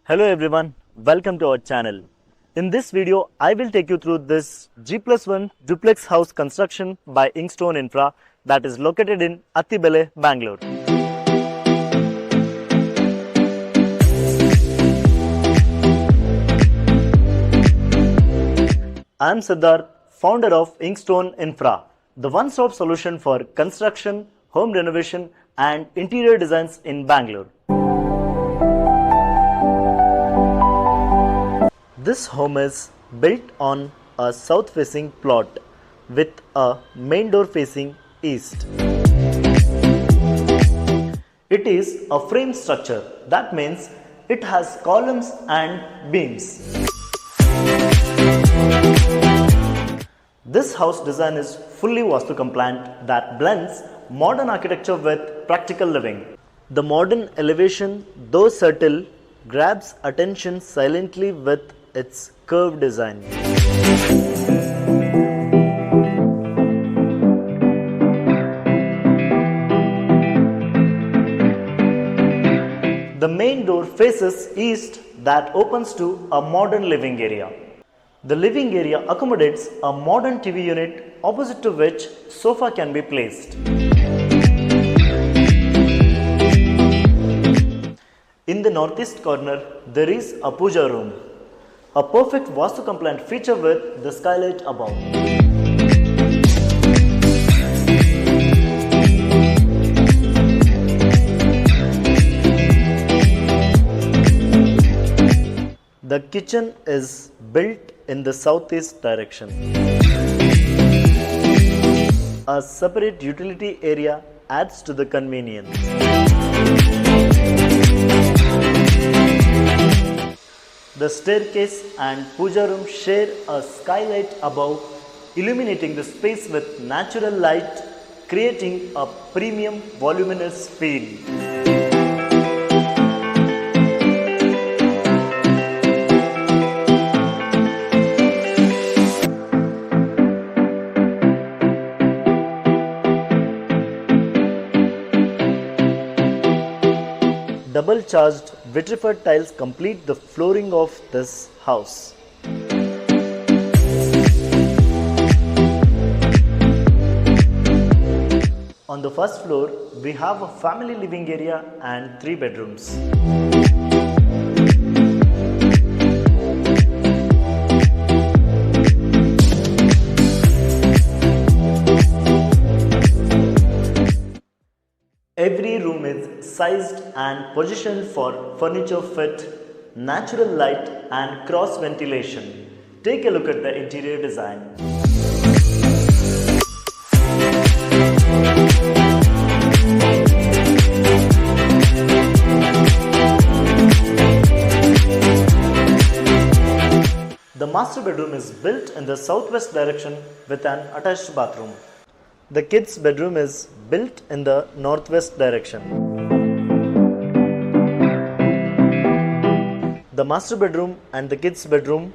Hello everyone, welcome to our channel. In this video, I will take you through this G+1 Duplex house construction by Inkstone Infra that is located in Attibele, Bangalore. I am Siddharth, founder of Inkstone Infra, the one-stop solution for construction, home renovation and interior designs in Bangalore. This home is built on a south-facing plot with a main door facing east. It is a frame structure, that means it has columns and beams. This house design is fully Vastu compliant that blends modern architecture with practical living. The modern elevation, though subtle, grabs attention silently with its curved design. The main door faces east that opens to a modern living area. The living area accommodates a modern TV unit opposite to which sofa can be placed. In the northeast corner, there is a puja room, a perfect Vastu compliant feature with the skylight above. The kitchen is built in the southeast direction. A separate utility area adds to the convenience. The staircase and puja room share a skylight above, illuminating the space with natural light, creating a premium voluminous feel. Double charged vitrified tiles complete the flooring of this house. On the first floor, we have a family living area and 3 bedrooms. Every room is sized and positioned for furniture fit, natural light and cross ventilation. Take a look at the interior design. The master bedroom is built in the southwest direction with an attached bathroom. The kids' bedroom is built in the northwest direction. The master bedroom and the kids' bedroom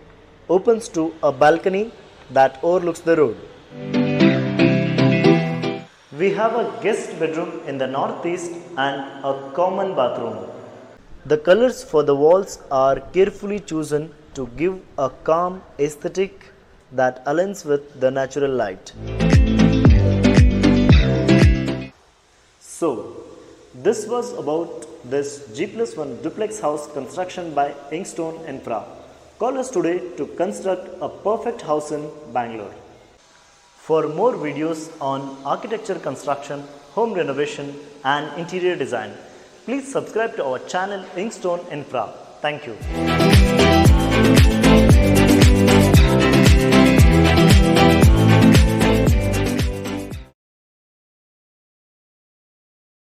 opens to a balcony that overlooks the road. We have a guest bedroom in the northeast and a common bathroom. The colors for the walls are carefully chosen to give a calm aesthetic that aligns with the natural light. So, this was about this G+1 duplex house construction by Inkstone Infra. Call us today to construct a perfect house in Bangalore. For more videos on architecture construction, home renovation and interior design, please subscribe to our channel Inkstone Infra. Thank you.